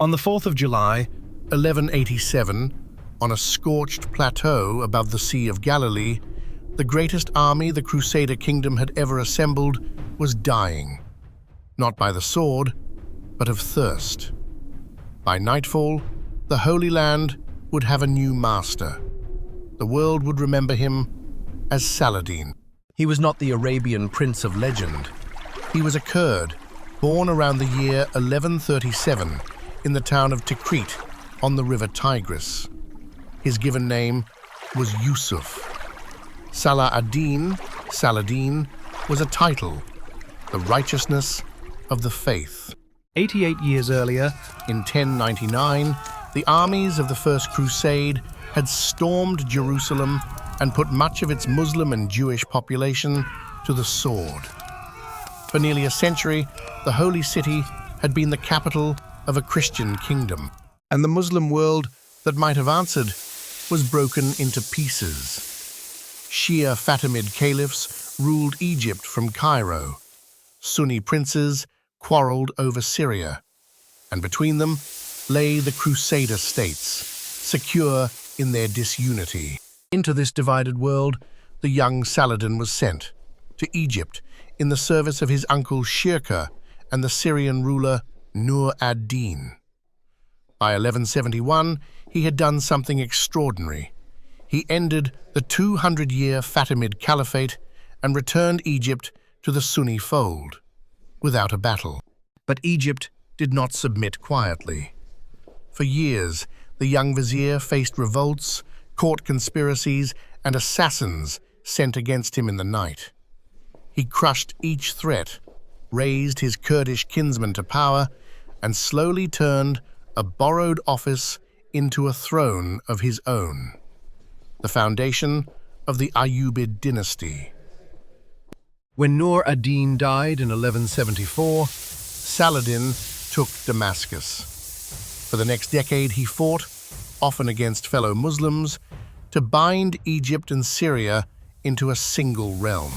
On the 4th of July, 1187, on a scorched plateau above the Sea of Galilee, the greatest army the Crusader Kingdom had ever assembled was dying, not by the sword, but of thirst. By nightfall, the Holy Land would have a new master. The world would remember him as Saladin. He was not the Arabian prince of legend. He was a Kurd, born around the year 1137 in the town of Tikrit on the river Tigris. His given name was Yusuf. Saladin was a title, the righteousness of the faith. 88 years earlier, in 1099, the armies of the First Crusade had stormed Jerusalem and put much of its Muslim and Jewish population to the sword. For nearly a century, the Holy City had been the capital of a Christian kingdom, and the Muslim world that might have answered was broken into pieces. Shia Fatimid caliphs ruled Egypt from Cairo. Sunni princes quarreled over Syria, and between them lay the Crusader states, secure in their disunity. Into this divided world, the young Saladin was sent to Egypt in the service of his uncle Shirkuh and the Syrian ruler Nur ad-Din. By 1171, he had done something extraordinary. He ended the 200-year Fatimid Caliphate and returned Egypt to the Sunni fold, without a battle. But Egypt did not submit quietly. For years, the young vizier faced revolts, court conspiracies, and assassins sent against him in the night. He crushed each threat, raised his Kurdish kinsmen to power, and slowly turned a borrowed office into a throne of his own, the foundation of the Ayyubi dynasty. When Nur ad-Din died in 1174, Saladin took Damascus. For the next decade he fought, often against fellow Muslims, to bind Egypt and Syria into a single realm.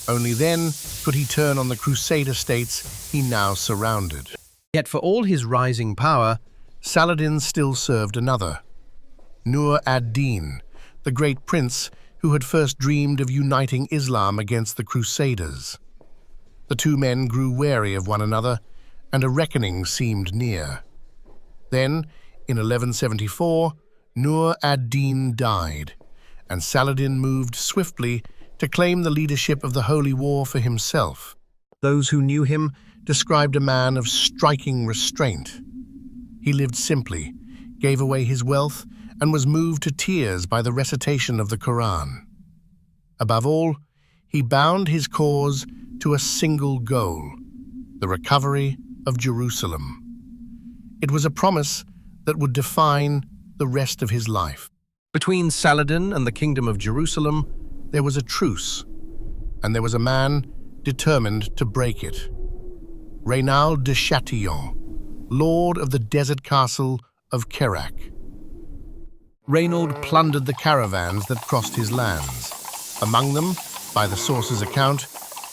Only then could he turn on the Crusader states he now surrounded. Yet for all his rising power, Saladin still served another, Nur ad-Din, the great prince who had first dreamed of uniting Islam against the Crusaders. The two men grew wary of one another, and a reckoning seemed near. Then, in 1174, Nur ad-Din died, and Saladin moved swiftly to claim the leadership of the Holy War for himself. Those who knew him described a man of striking restraint. He lived simply, gave away his wealth, and was moved to tears by the recitation of the Quran. Above all, he bound his cause to a single goal, the recovery of Jerusalem. It was a promise that would define the rest of his life. Between Saladin and the Kingdom of Jerusalem, there was a truce, and there was a man determined to break it. Reynald of Châtillon, lord of the desert castle of Kerak. Reynald plundered the caravans that crossed his lands, among them, by the source's account,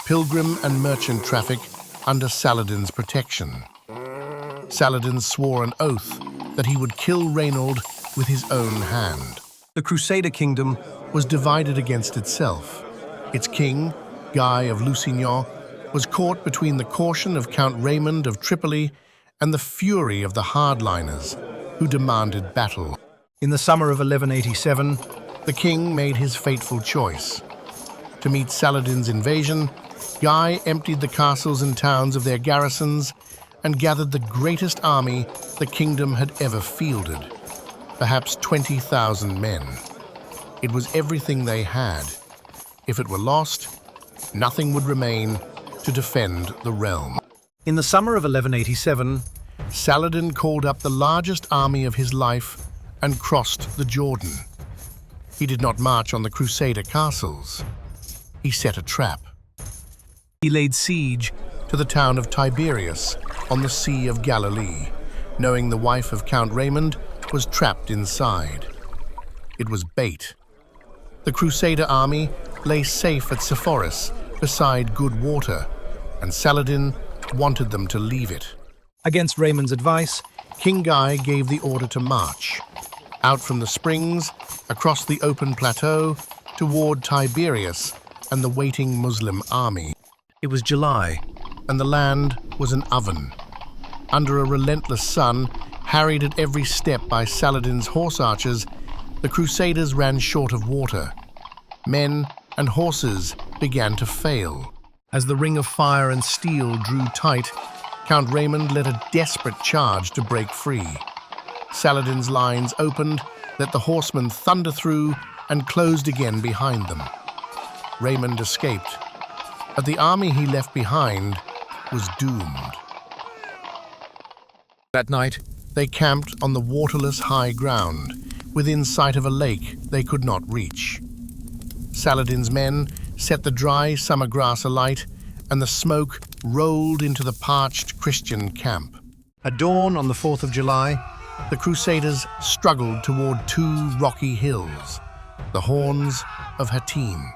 pilgrim and merchant traffic under Saladin's protection. Saladin swore an oath that he would kill Reynald with his own hand. The Crusader Kingdom was divided against itself. Its king, Guy of Lusignan, was caught between the caution of Count Raymond of Tripoli and the fury of the hardliners, who demanded battle. In the summer of 1187, the king made his fateful choice. To meet Saladin's invasion, Guy emptied the castles and towns of their garrisons and gathered the greatest army the kingdom had ever fielded, perhaps 20,000 men. It was everything they had. If it were lost, nothing would remain to defend the realm. In the summer of 1187, Saladin called up the largest army of his life and crossed the Jordan. He did not march on the Crusader castles. He set a trap. He laid siege to the town of Tiberias on the Sea of Galilee, knowing the wife of Count Raymond was trapped inside. It was bait. The Crusader army lay safe at Sepphoris beside good water, and Saladin wanted them to leave it. Against Raymond's advice, King Guy gave the order to march, out from the springs, across the open plateau, toward Tiberias and the waiting Muslim army. It was July, and the land was an oven. Under a relentless sun, harried at every step by Saladin's horse archers, the Crusaders ran short of water. Men and horses began to fail. As the ring of fire and steel drew tight, Count Raymond led a desperate charge to break free. Saladin's lines opened, let the horsemen thunder through, and closed again behind them. Raymond escaped, but the army he left behind was doomed. That night, they camped on the waterless high ground, within sight of a lake they could not reach. Saladin's men set the dry summer grass alight, and the smoke rolled into the parched Christian camp. At dawn on the 4th of July, the Crusaders struggled toward two rocky hills, the Horns of Hattin.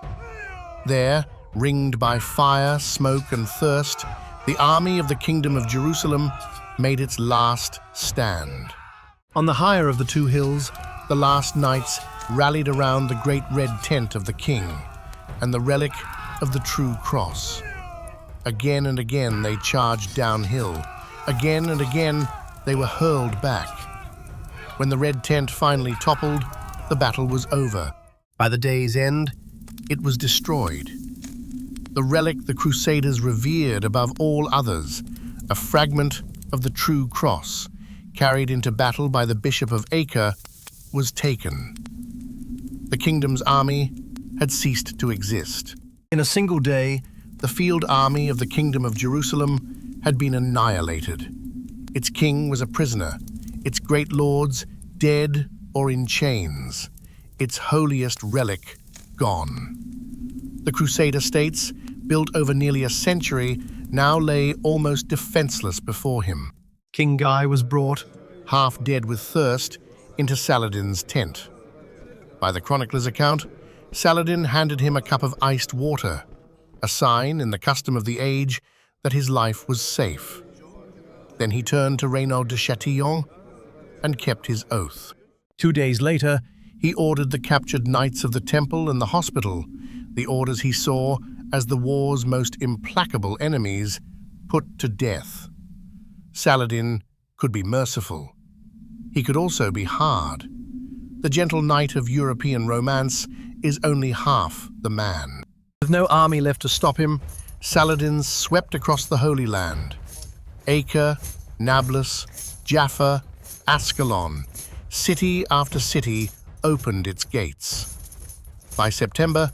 There, ringed by fire, smoke, and thirst, the army of the Kingdom of Jerusalem made its last stand. On the higher of the two hills, the last knights rallied around the great red tent of the king and the relic of the true cross. Again and again they charged downhill. Again and again they were hurled back. When the red tent finally toppled, the battle was over. By the day's end, it was destroyed. The relic the Crusaders revered above all others, a fragment of the true cross, carried into battle by the Bishop of Acre, was taken. The kingdom's army had ceased to exist. In a single day, the field army of the Kingdom of Jerusalem had been annihilated. Its king was a prisoner, its great lords dead or in chains, its holiest relic gone. The Crusader states, built over nearly a century, now lay almost defenseless before him. King Guy was brought, half dead with thirst, into Saladin's tent. By the chronicler's account, Saladin handed him a cup of iced water, a sign in the custom of the age that his life was safe. Then he turned to Reynald of Châtillon and kept his oath. 2 days later, he ordered the captured knights of the temple and the hospital, the orders he saw as the war's most implacable enemies, put to death. Saladin could be merciful. He could also be hard. The gentle knight of European romance is only half the man. With no army left to stop him, Saladin swept across the Holy Land. Acre, Nablus, Jaffa, Ascalon, city after city opened its gates. By September,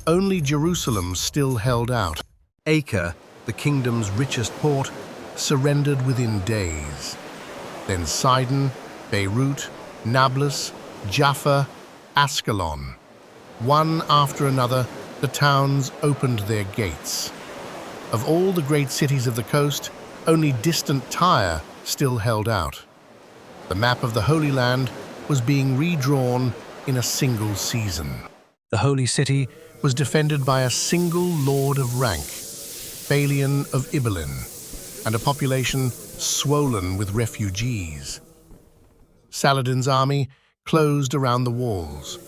only Jerusalem still held out. Acre, the kingdom's richest port, surrendered within days. Then Sidon, Beirut, Nablus, Jaffa, Ascalon. One after another, the towns opened their gates. Of all the great cities of the coast, only distant Tyre still held out. The map of the Holy Land was being redrawn in a single season. The Holy City was defended by a single lord of rank, Balian of Ibelin, and a population swollen with refugees. Saladin's army closed around the walls.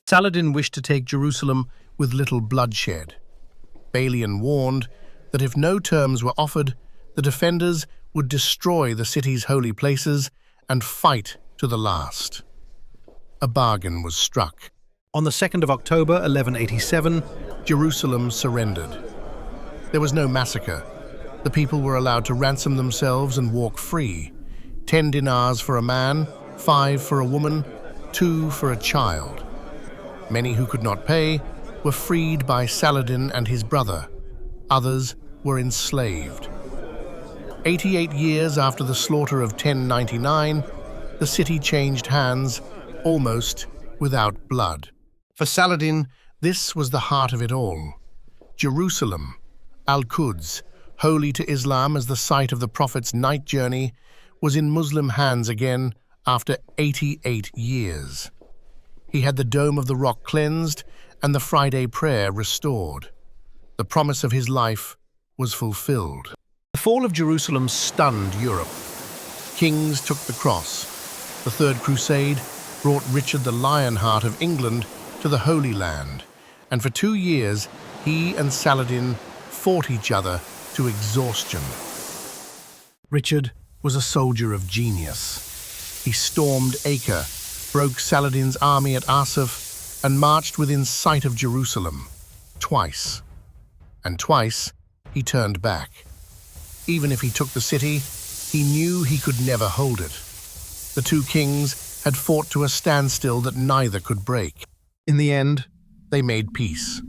Saladin wished to take Jerusalem with little bloodshed. Balian warned that if no terms were offered, the defenders would destroy the city's holy places and fight to the last. A bargain was struck. On the 2nd of October, 1187, Jerusalem surrendered. There was no massacre. The people were allowed to ransom themselves and walk free. 10 dinars for a man, 5 for a woman, 2 for a child. Many who could not pay were freed by Saladin and his brother. Others were enslaved. 88 years after the slaughter of 1099, the city changed hands, almost without blood. For Saladin, this was the heart of it all. Jerusalem, Al-Quds, holy to Islam as the site of the Prophet's night journey, was in Muslim hands again after 88 years. He had the Dome of the Rock cleansed and the Friday prayer restored. The promise of his life was fulfilled. The fall of Jerusalem stunned Europe. Kings took the cross. The Third Crusade brought Richard the Lionheart of England to the Holy Land, and for 2 years he and Saladin fought each other to exhaustion. Richard was a soldier of genius. He stormed Acre, broke Saladin's army at Asaf, and marched within sight of Jerusalem. Twice. And twice he turned back. Even if he took the city, he knew he could never hold it. The two kings had fought to a standstill that neither could break. In the end, they made peace.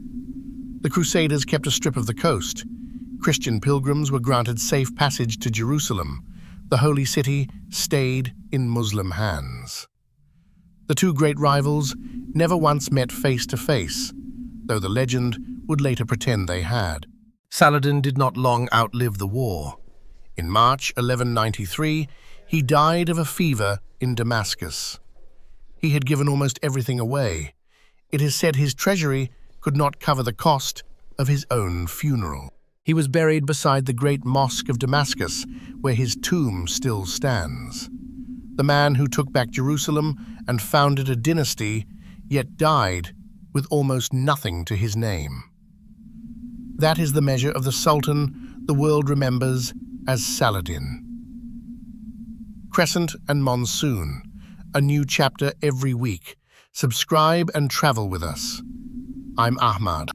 The Crusaders kept a strip of the coast. Christian pilgrims were granted safe passage to Jerusalem. The holy city stayed in Muslim hands. The two great rivals never once met face to face, though the legend would later pretend they had. Saladin did not long outlive the war. In March 1193, he died of a fever in Damascus. He had given almost everything away. It is said his treasury could not cover the cost of his own funeral. He was buried beside the great mosque of Damascus, where his tomb still stands. The man who took back Jerusalem and founded a dynasty, yet died with almost nothing to his name. That is the measure of the Sultan the world remembers as Saladin. Crescent and Monsoon, a new chapter every week. Subscribe and travel with us. I'm Ahmad.